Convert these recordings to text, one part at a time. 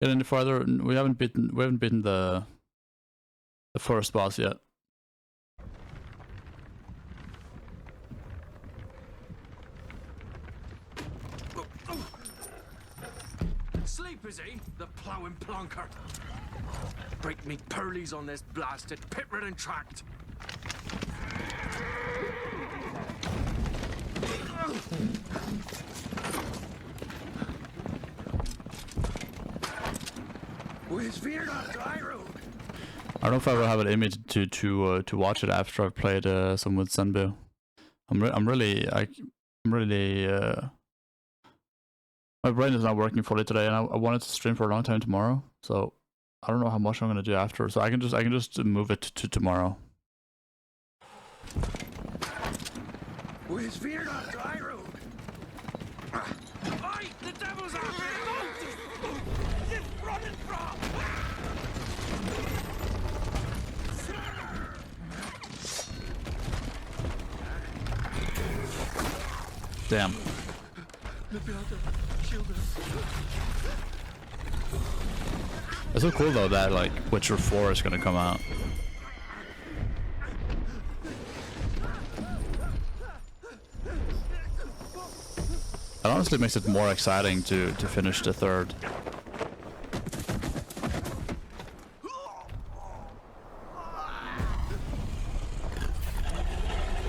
get any farther. We haven't beaten the first boss yet. Sleep is he, the ploughing plonker. Break me pearlies on this blasted pit-ridden tract. Where's Fear not dry road? I don't know if I will have it in me to watch it after I've played some with Senbu. I'm really my brain is not working fully today, and I wanted to stream for a long time tomorrow. So I don't know how much I'm gonna do after. So I can just move it to tomorrow. Where's Fear not dry road? Oi, the devil's after you! You're running from! Damn. It's so cool though that like Witcher 4 is gonna come out. It honestly makes it more exciting to finish the third.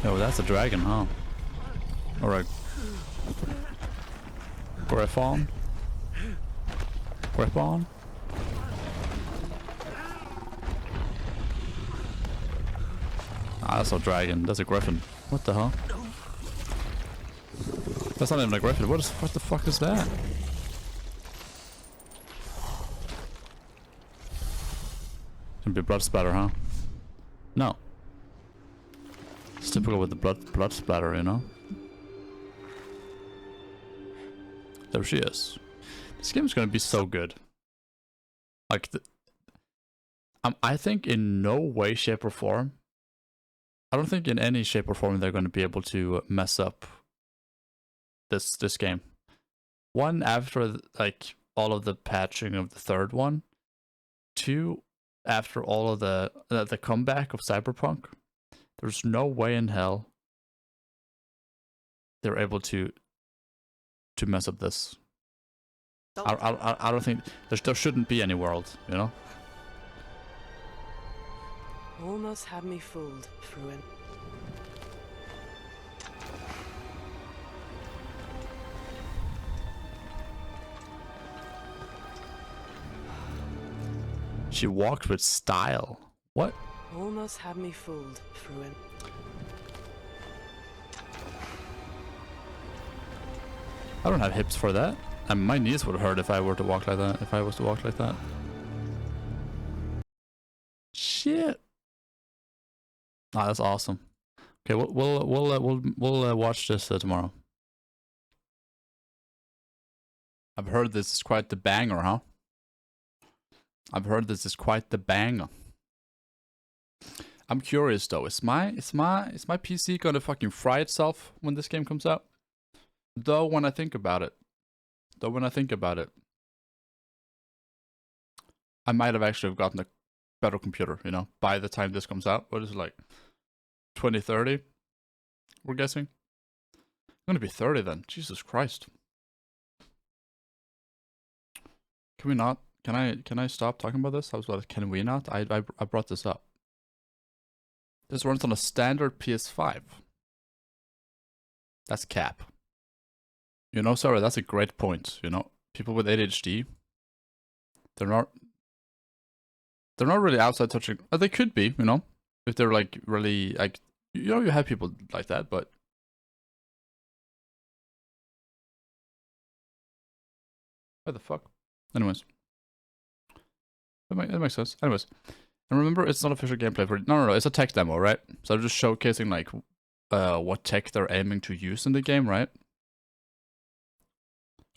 Oh, that's a dragon, huh? Alright. Griffon? Griffon? Ah, that's a dragon. That's a griffin. What the hell? That's not even a griffin. What the fuck is that? Gonna be blood splatter, huh? No. It's typical with the blood splatter, you know? There she is. This game is gonna be so good. Like, I think in no way, shape, or form, I don't think in any shape or form they're gonna be able to mess up this game. One, after like all of the patching of the third one. Two, after all of the comeback of Cyberpunk. There's no way in hell they're able to mess up this. I don't think there shouldn't be any world, you know. Almost had me fooled, fr3nc. She walked with style. What? Almost had me fooled, fr3nc. I don't have hips for that. And my knees would hurt if I were to walk like that. If I was to walk like that. Shit. Ah, that's awesome. Okay, we'll watch this tomorrow. I've heard this is quite the banger, huh? I've heard this is quite the banger. I'm curious though. Is my PC gonna fucking fry itself when this game comes out? Though when I think about it, I might have actually gotten a better computer, you know, by the time this comes out. What is it, like 2030? We're guessing. I'm gonna be 30 then. Jesus Christ. Can we not? Can I stop talking about this? I was like, can we not? I brought this up. This runs on a standard PS5. That's cap. You know, sorry, that's a great point. You know, people with ADHD, they're not really outside touching. They could be, you know, if they're like really like, you know, you have people like that, but what the fuck? Anyways, that makes sense. Anyways, and remember, it's not official gameplay for no, it's a tech demo, right? So I'm just showcasing like what tech they're aiming to use in the game, right?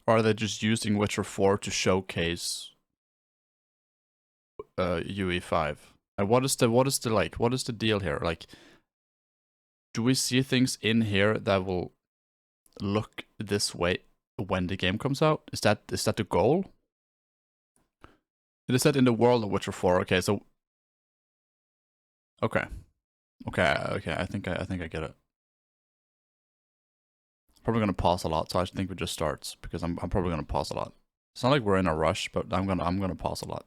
Or are they just using Witcher 4 to showcase UE5? And what is the deal here? Like, do we see things in here that will look this way when the game comes out? Is that the goal? It is set in the world of Witcher 4. Okay, so okay. I think I get it. Probably gonna pause a lot, so I think we just start because I'm probably gonna pause a lot. It's not like we're in a rush, but I'm gonna pause a lot.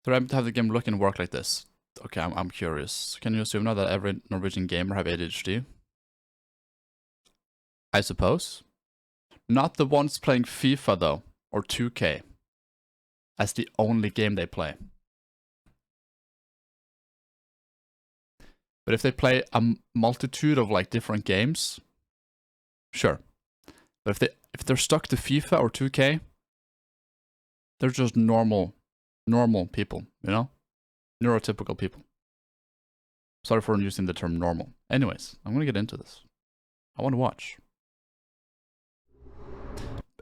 So I have to have the game look and work like this. Okay, I'm curious. Can you assume now that every Norwegian gamer have ADHD? I suppose. Not the ones playing FIFA though, or 2K. As the only game they play. But if they play a multitude of like different games, sure. But if they're stuck to FIFA or 2K, they're just normal people, you know? Neurotypical people. Sorry for using the term normal. Anyways, I'm gonna get into this. I want to watch.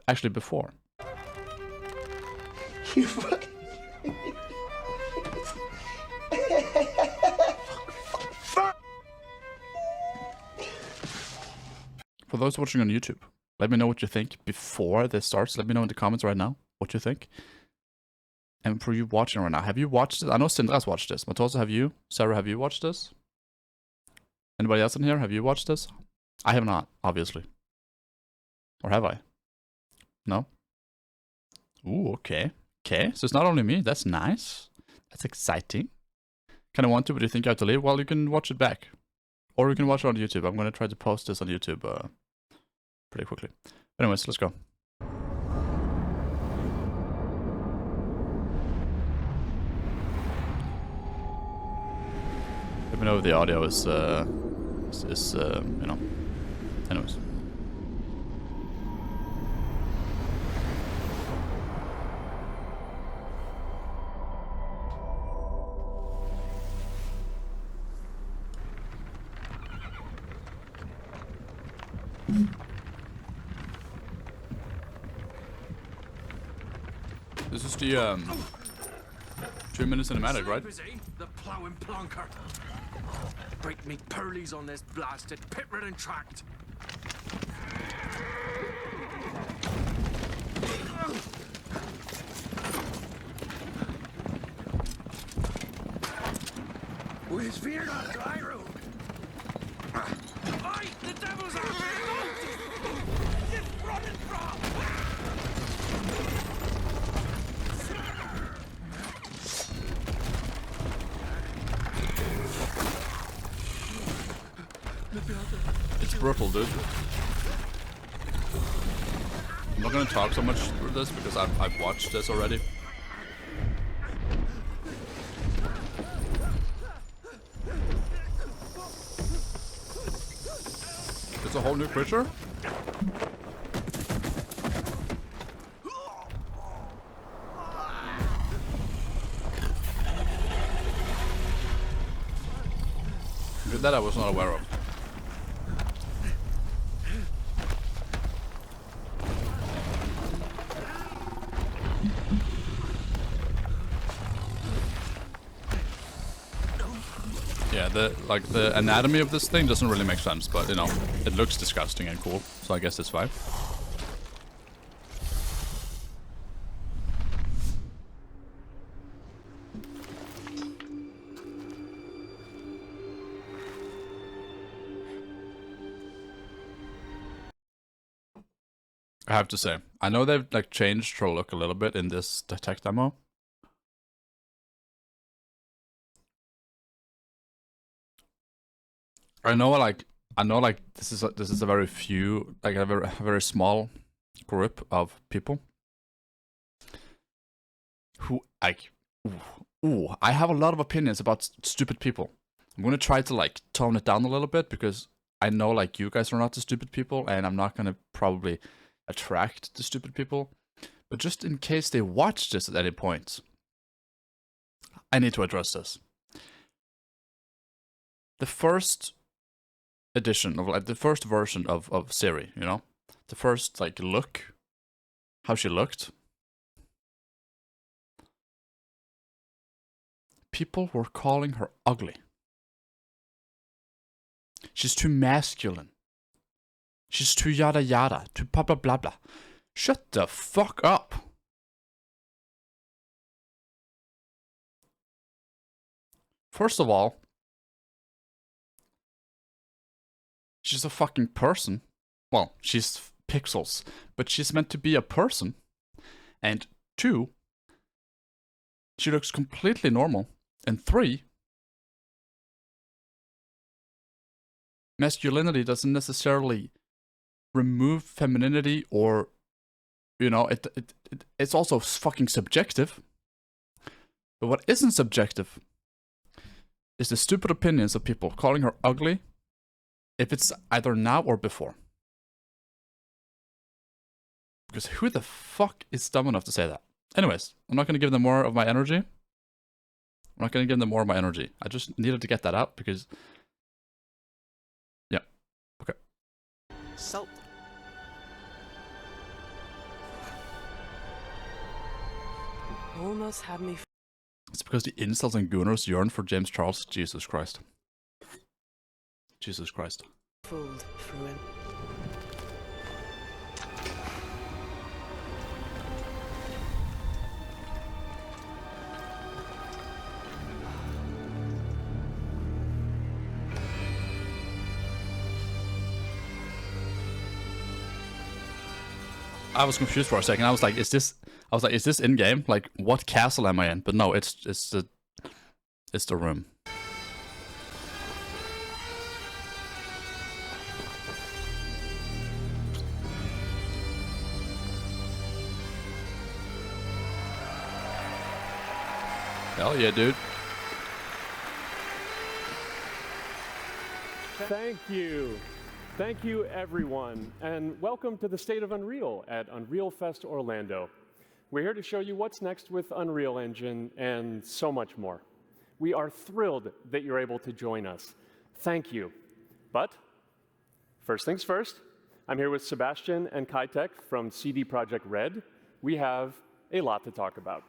Actually, before. You fucking... For those watching on YouTube, let me know what you think before this starts. Let me know in the comments right now what you think. And for you watching right now, have you watched this? I know Sindre has watched this. Matosa, have you? Sarah, have you watched this? Anybody else in here? Have you watched this? I have not, obviously. Or have I? No? Ooh, okay. Okay, so it's not only me. That's nice. That's exciting. Kind of want to, but you think I have to leave? Well, you can watch it back. Or you can watch it on YouTube. I'm going to try to post this on YouTube pretty quickly. But anyways, let's go. Let me know if the audio is you know. Anyways. This is the 2-minute cinematic, right? The plowing plonker. Break me pearlies on this blasted pit-ridden tract. Where's fear not dry road? Aye, the devil's out there! Just running from! It's brutal, dude. I'm not gonna talk so much through this because I've watched this already. It's a whole new creature? That I was not aware of. Yeah, the anatomy of this thing doesn't really make sense, but you know, it looks disgusting and cool, so I guess it's fine. I have to say, I know they've like changed her look a little bit in this tech demo. I know like this is a very few, like a very small group of people who like I have a lot of opinions about stupid people. I'm gonna try to like tone it down a little bit because I know like you guys are not the stupid people, and I'm not gonna probably attract the stupid people. But just in case they watch this at any point, I need to address this. The first edition of like the first version of Siri, you know, the first like look, how she looked. People were calling her ugly. She's too masculine. She's too yada yada, too blah blah blah blah. Shut the fuck up. First of all, she's a fucking person. Well, she's pixels, but she's meant to be a person. And 2, she looks completely normal. And 3, masculinity doesn't necessarily remove femininity, or, you know, it's also fucking subjective. But what isn't subjective is the stupid opinions of people calling her ugly, if it's either now or before. Because who the fuck is dumb enough to say that? Anyways, I'm not going to give them more of my energy. I just needed to get that out because... Yeah. Okay. Salt. Almost had me It's because the incels and gooners yearn for James Charles. Jesus Christ. Jesus Christ. fooled, fr3nctaco. I was confused for a second. I was like, is this in game? Like, what castle am I in? But no, it's the room. Hell yeah, dude. Thank you. Thank you, everyone, and welcome to the State of Unreal at Unreal Fest Orlando. We're here to show you what's next with Unreal Engine and so much more. We are thrilled that you're able to join us. Thank you. But first things first, I'm here with Sebastian and Kitek from CD Projekt Red. We have a lot to talk about.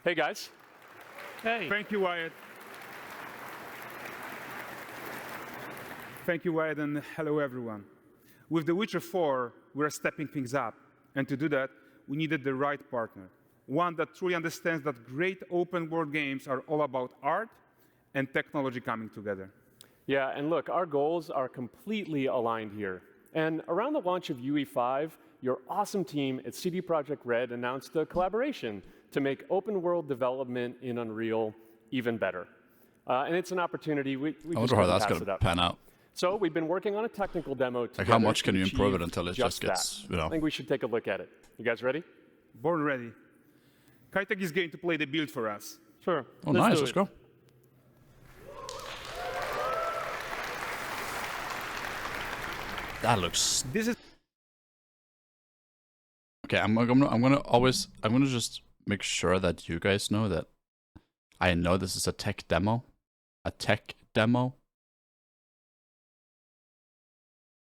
Hey, guys. Hey. Thank you, Wyatt. Thank you, Wyatt, and hello, everyone. With The Witcher 4, we're stepping things up. And to do that, we needed the right partner. One that truly understands that great open-world games are all about art and technology coming together. Yeah, and look, our goals are completely aligned here. And around the launch of UE5, your awesome team at CD Projekt Red announced a collaboration to make open-world development in Unreal even better. And it's an opportunity we I wonder how that's going to pan out. So we've been working on a technical demo together. Like, how much can to you improve it achieve until it just gets, that. you know? I think we should take a look at it. You guys ready? Born ready. Kitek is going to play the build for us. Sure. Oh, nice. Let's go. That looks... This is... Okay, I'm gonna just make sure that you guys know that I know this is a tech demo.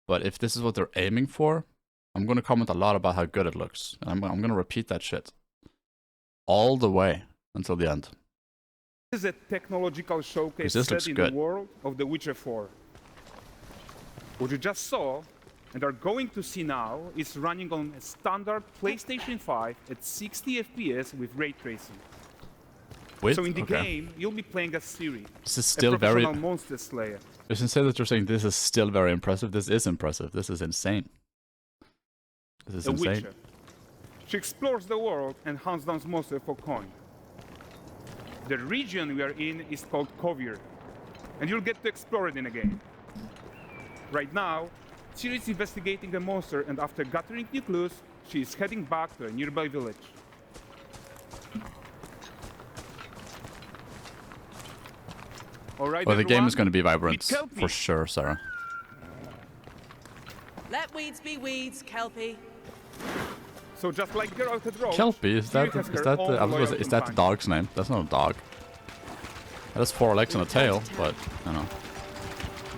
But if this is what they're aiming for, I'm gonna comment a lot about how good it looks. And I'm gonna repeat that shit all the way until the end. This is a technological showcase set in the world of The Witcher 4. What you just saw and are going to see now is running on a standard PlayStation 5 at 60 FPS with ray tracing. So in the game, you'll be playing as Ciri, this is still a professional very monster slayer. You should say that you're saying this is still very impressive. This is impressive. This is insane. This is insane. Witcher. She explores the world and hunts down monsters for coin. The region we are in is called Kovir, and you'll get to explore it in a game. Right now, Ciri is investigating a monster, and after gathering new clues, she is heading back to a nearby village. All right, well, the game is going to be vibrant, Kelpie. for sure, Sarah. Let weeds be weeds, Kelpie. So just like Geralt had wrote, Kelpie, is that the dog's name? That's not a dog. It has 4 legs and a tail, but I don't know.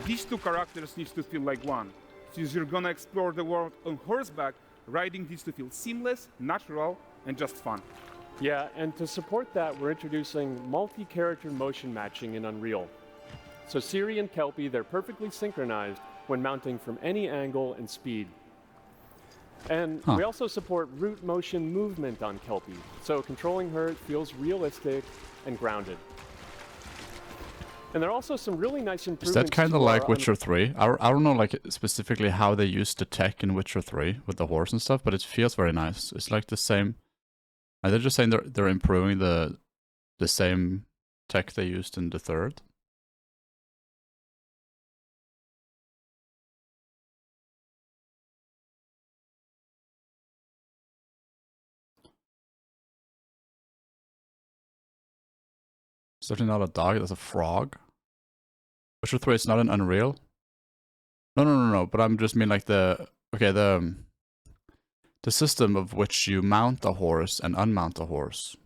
These two characters need to feel like one. Since you're gonna explore the world on horseback, riding needs to feel seamless, natural, and just fun. Yeah, and to support that, we're introducing multi-character motion matching in Unreal. So Ciri and Kelpie, they're perfectly synchronized when mounting from any angle and speed. And we also support root motion movement on Kelpie, so controlling her feels realistic and grounded. And there are also some really nice improvements. Is that kind of to like our Witcher 3? I don't know like specifically how they used the tech in Witcher 3 with the horse and stuff, but it feels very nice. It's like the same. Are they just saying they're improving the same tech they used in the third? It's definitely not a dog, that's a frog. Witcher 3 is not an Unreal? No, but I'm just mean like the system of which you mount a horse and unmount a horse.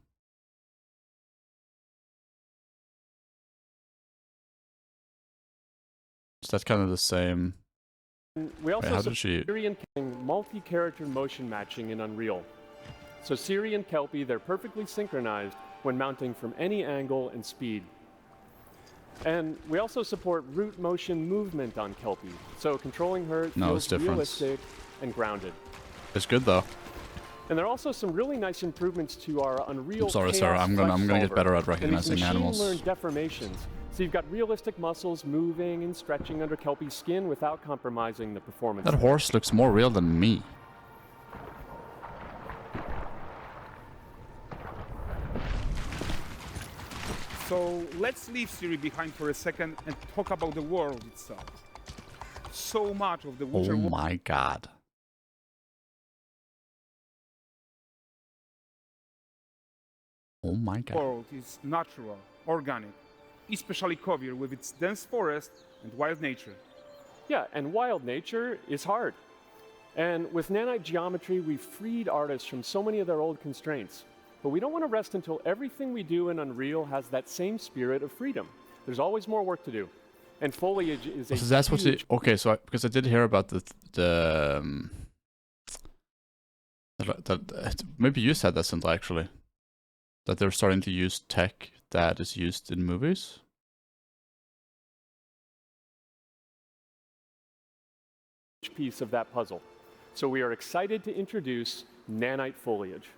Is that kind of the same? We also how did she... Siri and multi-character motion matching in Unreal. So Siri and Kelpie, they're perfectly synchronized when mounting from any angle and speed. And we also support root motion movement on Kelpie, so controlling her feels realistic and grounded. It's good though. And there are also some really nice improvements to our Unreal. I'm sorry, Sarah. I'm gonna get better at recognizing animals. Machine-learned deformations. So you've got realistic muscles moving and stretching under Kelpie's skin without compromising the performance. That horse looks more real than me. So let's leave Siri behind for a second and talk about the world itself. So much of the Witcher Oh my god. Oh my god. world is natural, organic, especially Kovir with its dense forest and wild nature. Yeah, and wild nature is hard. And with nanite geometry, we've freed artists from so many of their old constraints. But we don't want to rest until everything we do in Unreal has that same spirit of freedom. There's always more work to do. And foliage is a So that's what's it. Okay, so because I did hear about maybe you said that, Sinta, actually. That they're starting to use tech that is used in movies. piece of that puzzle. So we are excited to introduce nanite foliage.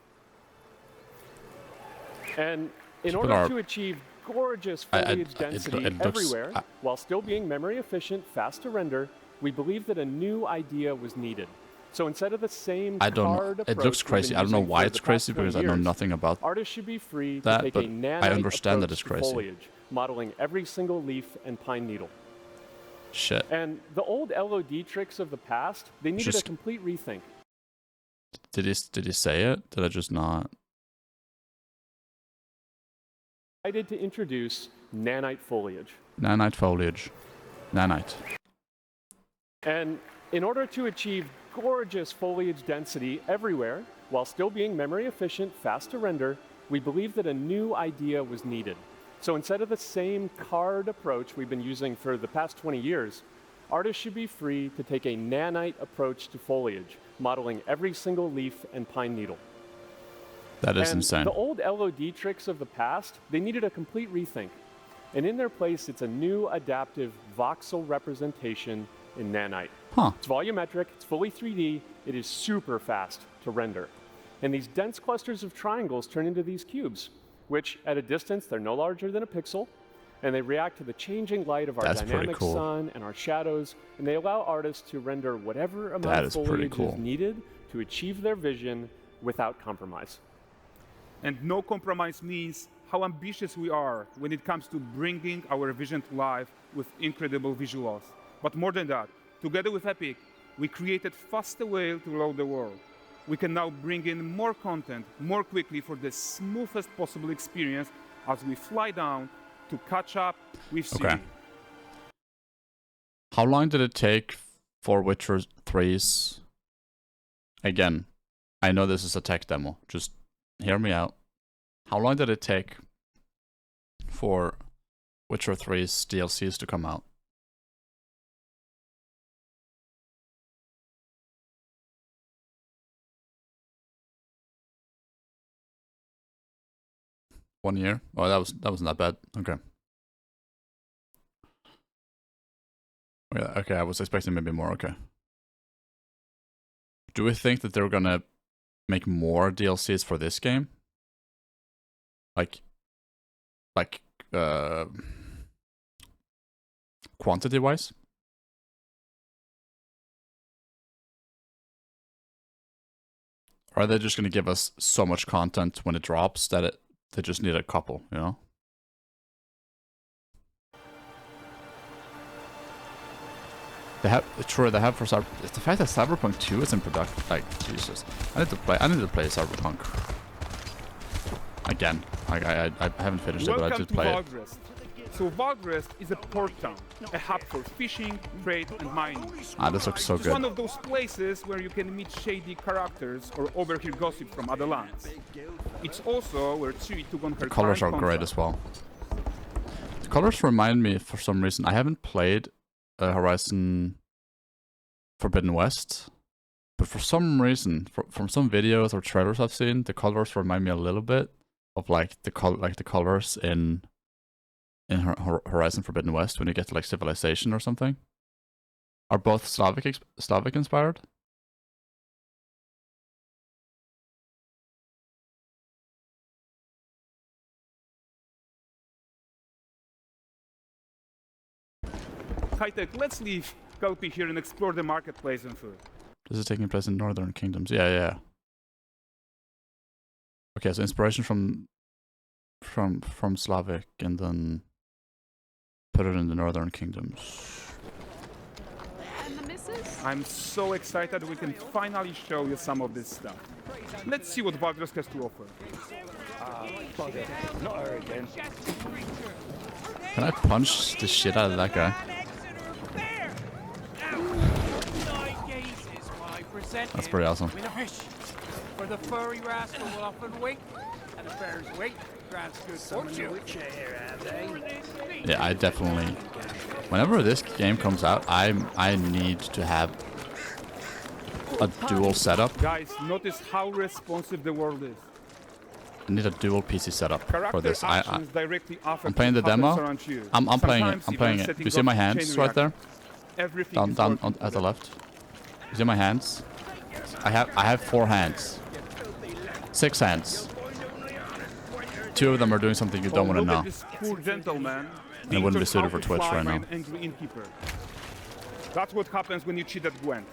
And in order to achieve gorgeous foliage density everywhere, while still being memory efficient, fast to render, we believe that a new idea was needed. So instead of the same card approach, it looks crazy. I don't know why it's crazy because I know nothing about artists should be free to that, take but a nanite I understand that it's approach to crazy. foliage, modeling every single leaf and pine needle. Shit. And the old LOD tricks of the past, they needed a complete rethink. Did he say it? Did I just not? Excited to introduce nanite foliage. Nanite foliage. Nanite. And in order to achieve gorgeous foliage density everywhere, while still being memory efficient, fast to render, we believe that a new idea was needed. So instead of the same card approach we've been using for the past 20 years, artists should be free to take a nanite approach to foliage, modeling every single leaf and pine needle. That is insane. The old LOD tricks of the past, they needed a complete rethink. And in their place, it's a new adaptive voxel representation in nanite. Huh. It's volumetric, it's fully 3D, it is super fast to render. And these dense clusters of triangles turn into these cubes, which at a distance, they're no larger than a pixel, and they react to the changing light of our dynamic sun and our shadows, and they allow artists to render whatever amount of foliage is needed to achieve their vision without compromise. And no compromise means how ambitious we are when it comes to bringing our vision to life with incredible visuals. But more than that, together with Epic, we created faster way to load the world. We can now bring in more content more quickly for the smoothest possible experience as we fly down to catch up with Siri. Okay. How long did it take for Witcher 3's... Again, I know this is a tech demo. Just hear me out. How long did it take for Witcher 3's DLCs to come out? One year? Oh, that wasn't that bad. Okay. Yeah, okay, I was expecting maybe more. Okay. Do we think that they're gonna make more DLCs for this game? quantity-wise. Or are they just going to give us so much content when it drops that they just need a couple, you know? They have, true, they have for Cyber. It's the fact that Cyberpunk 2 is in production. Like, Jesus, I need to play Cyberpunk again. I haven't finished it, but I did play it. So Valdrest is a port town, a hub for fishing, trade, and mining. Ah, this looks so It's good. one of those places where you can meet shady characters or overhear gossip from other lands. It's also where Ciri took on her. The colors are great as well. The colors remind me, for some reason, I haven't played Horizon Forbidden West, but for some reason, from some videos or trailers I've seen, the colors remind me a little bit of like the colors in Horizon Forbidden West when you get to like Civilization or something. Are both Slavic inspired? High-tech, let's leave Kelpie here and explore the marketplace and food. This is taking place in Northern Kingdoms. Yeah. Okay, so inspiration from Slavic, and then put it in the Northern Kingdoms. And the missus? I'm so excited we can finally show you some of this stuff. Let's see what Valdrest has to offer. Bugger. Not her again. Can I punch the shit out of that guy? That's pretty awesome. For the furry rascal will often wink, and a bear's weight grants good fortune. Yeah, I definitely. Whenever this game comes out, I need to have a dual setup. Guys, notice how responsive the world is. I need a dual PC setup for this. I'm playing the demo. I'm playing it. I'm playing it. You see my hands right there? Down at the left. You see my hands? I have 4 hands. 6 hands. 2 of them are doing something you don't want to know. And it wouldn't be suited for Twitch right now. That's what happens when you cheat at Gwent.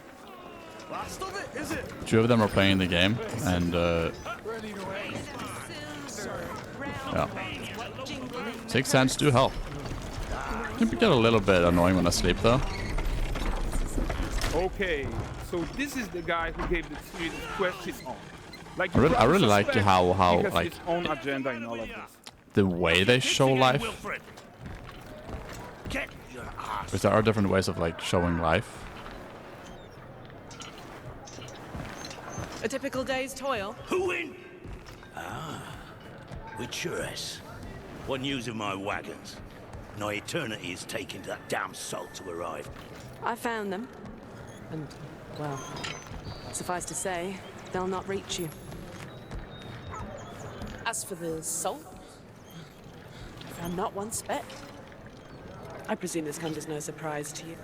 2 of them are playing the game, and yeah. 6 hands do help. It can get a little bit annoying when I sleep though. Okay, so this is the guy who gave the series quest his own. Like I really like how like his own agenda in all of this. the way they show life. Because there are different ways of like showing life. A typical day's toil. Who in? Ah, with Churres. What news of my wagons? No eternity is taking that damn salt to arrive. I found them. And, well, suffice to say, they'll not reach you. As for the salt, I found not one speck. I presume this comes as no surprise to you.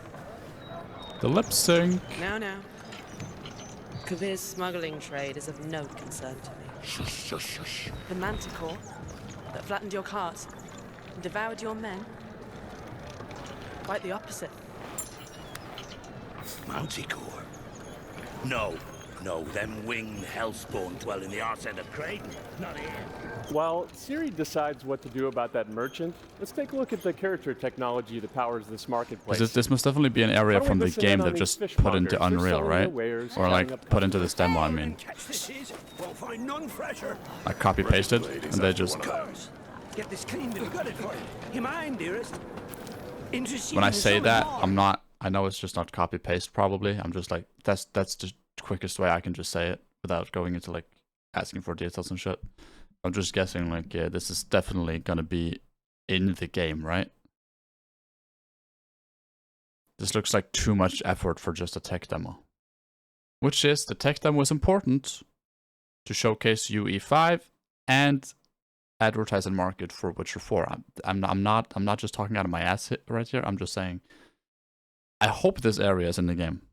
The lip sync. No. Kavir's smuggling trade is of no concern to me. Shush. The manticore that flattened your cart and devoured your men. Quite the opposite. Manticore? No, them winged hellspawn dwell in the arse end of Creighton, not here. While Ciri decides what to do about that merchant, let's take a look at the character technology that powers this marketplace. This must definitely be an area from the game they've just put into Unreal, right? Or like put into this demo, I mean. Like copy pasted, and they just. Get this cleaned and gutted for you. You mind, dearest? When I say that, I'm not. I know it's just not copy paste. Probably, I'm just like that's the quickest way I can just say it without going into like asking for details and shit. I'm just guessing like, yeah, this is definitely gonna be in the game, right? This looks like too much effort for just a tech demo. Which is, the tech demo is important to showcase UE5 and advertise and market for Witcher 4. I'm not just talking out of my ass right here. I'm just saying, I hope this area is in the game.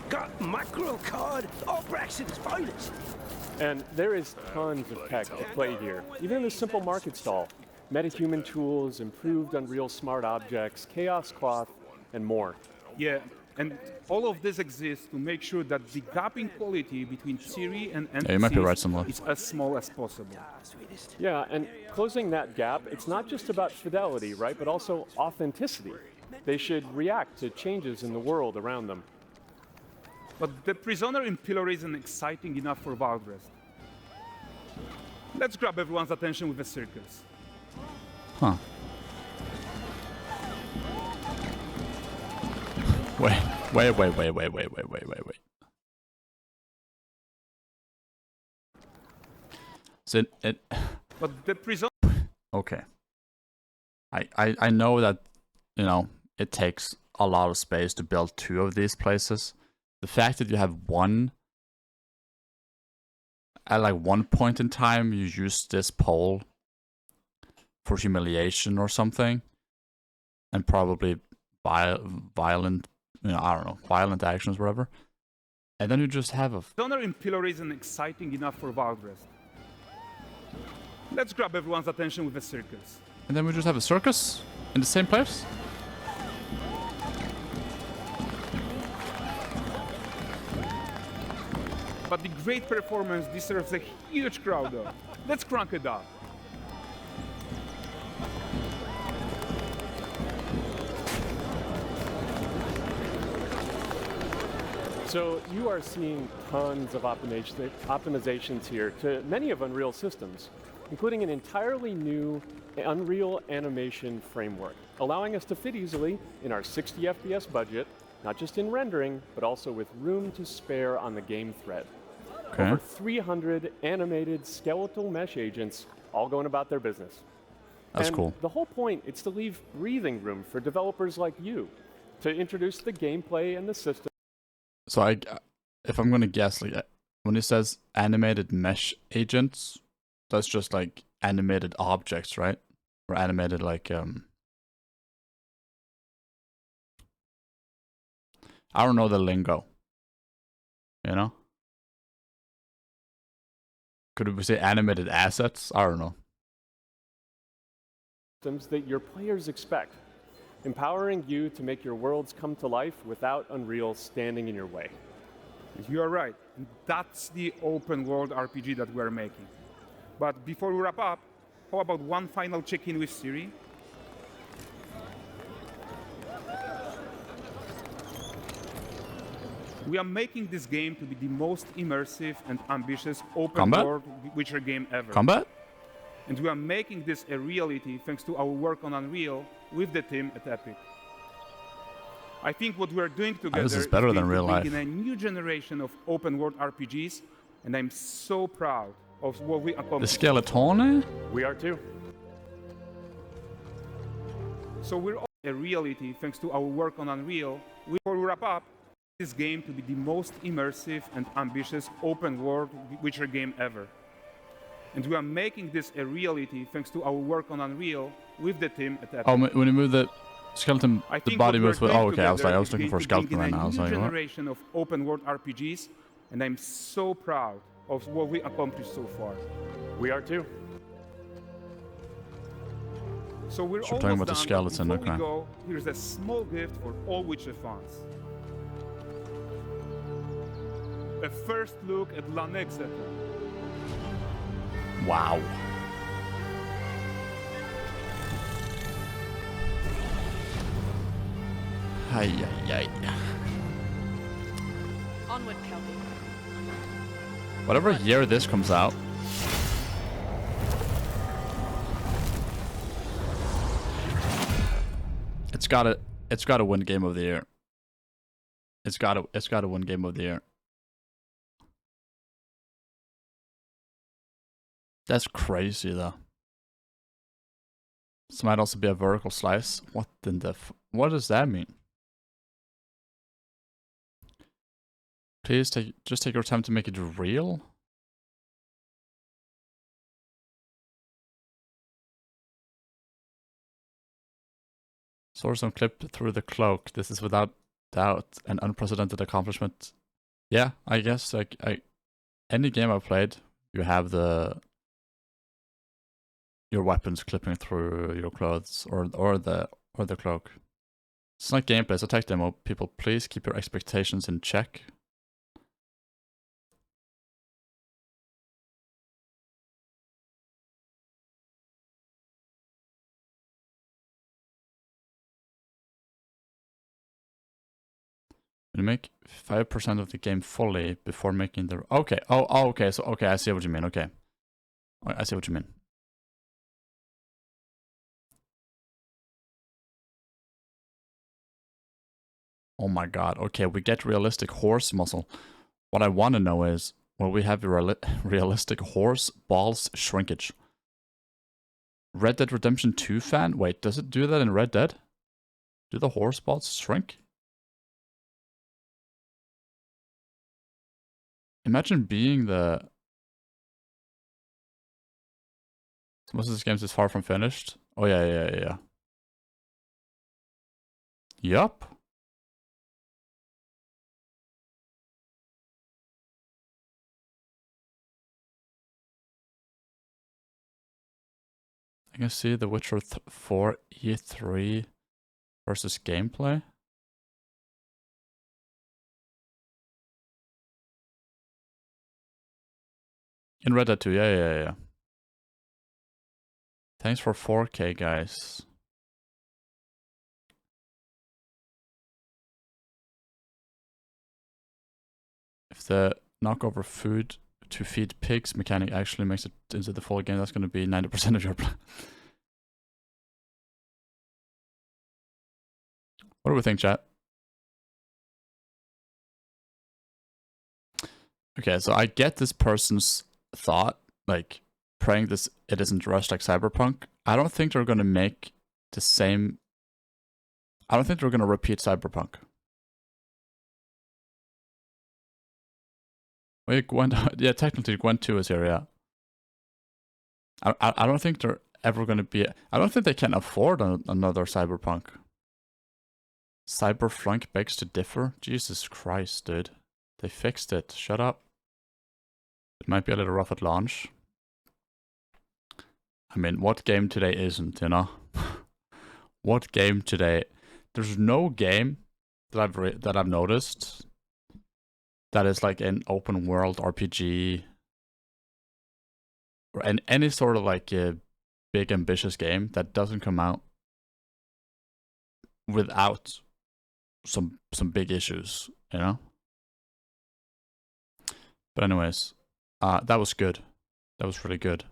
Got mackerel cod or Brexit's finest. And there is tons of tech to play here, even in this simple market stall. metahuman tools, improved Unreal Smart Objects, Chaos Cloth, and more. Yeah, and all of this exists to make sure that the gap in quality between Ciri and NPCs you might be right, Simla. is as small as possible. Yeah, and closing that gap, it's not just about fidelity, right, but also authenticity. They should react to changes in the world around them. But the prisoner in Pillory isn't exciting enough for Valdrest. Let's grab everyone's attention with a circus. Huh. Wait. So it But the prisoner... Okay. I know that, you know, it takes a lot of space to build 2 of these places. The fact that you have one, at like one point in time, you use this pole for humiliation or something, and probably violent, you know, I don't know, violent actions, whatever. And then you just have a... Prisoner in Pillory isn't exciting enough for Valdrest. Let's grab everyone's attention with a circus. And then we just have a circus in the same place? But the great performance deserves a huge crowd though. Let's crank it up. So you are seeing tons of optimizations here to many of Unreal systems, including an entirely new Unreal animation framework, allowing us to fit easily in our 60 FPS budget, not just in rendering, but also with room to spare on the game thread. Okay. Over 300 animated skeletal mesh agents all going about their business. That's and cool. The whole point is to leave breathing room for developers like you to introduce the gameplay and the system. So if I'm gonna guess, like when it says animated mesh agents, that's just like animated objects, right? Or animated like I don't know the lingo. You know? Could we say animated assets? I don't know. Systems that your players expect, empowering you to make your worlds come to life without Unreal standing in your way. You are right. That's the open world RPG that we're making. But before we wrap up, how about one final check-in with Ciri? We are making this game to be the most immersive and ambitious open world Witcher game ever. Combat? And we are making this a reality thanks to our work on Unreal with the team at Epic. I think what we are doing together this is better than real life. In a new generation of open world RPGs, and I'm so proud of what we accomplished. The Skeletone? We are too. So we're all a reality thanks to our work on Unreal. Before we wrap up, this game to be the most immersive and ambitious open world Witcher game ever. And we are making this a reality thanks to our work on Unreal with the team at Epic. Oh, when you move the skeleton, the body moves with... Oh, okay, I was looking for a skeleton right now. I was like, what? Generation of open world RPGs, and I'm so proud of what we accomplished so far. We are too. So we're talking about the done, skeleton, but before okay. we go, here's a small gift for all Witcher fans. A first look at Lanexeter. Wow. Ay. Onward, Kelby. Whatever year this comes out. It's gotta win Game of the Year. It's gotta win Game of the Year. That's crazy though. This might also be a vertical slice. What in the what does that mean? Please just take your time to make it real. Source on clip through the cloak. This is without doubt an unprecedented accomplishment. Yeah, I guess like any game I've played, you have the your weapons clipping through your clothes or the cloak. It's not gameplay, it's a tech demo. People, please keep your expectations in check. You make 5% of the game fully before making the... Okay, okay, so, okay, I see what you mean, okay. I see what you mean. Oh my god, okay, we get realistic horse muscle. What I want to know is, will we have realistic horse balls shrinkage? Red Dead Redemption 2 fan? Wait, does it do that in Red Dead? Do the horse balls shrink? Imagine being the... Most of this game is far from finished. Oh yeah. Yup. I can see The Witcher 4 E3 versus gameplay. In Red Dead 2, yeah. Thanks for 4K, guys. If the knockover food to feed pigs mechanic actually makes it into the full game, that's going to be 90% of your plan. What do we think, chat? Okay, so I get this person's thought, like praying this it isn't rushed like Cyberpunk. I don't think they're going to make the same... I don't think they're going to repeat Cyberpunk. Wait, Gwen... Yeah, technically Gwen 2 is here, yeah. I don't think they're ever going to be... I don't think they can afford another Cyberpunk. Cyberflunk begs to differ? Jesus Christ, dude. They fixed it. Shut up. It might be a little rough at launch. I mean, what game today isn't, you know? What game today? There's no game that I've noticed that is like an open world RPG or any sort of like a big ambitious game that doesn't come out without some big issues, you know? But anyways, that was good. That was really good.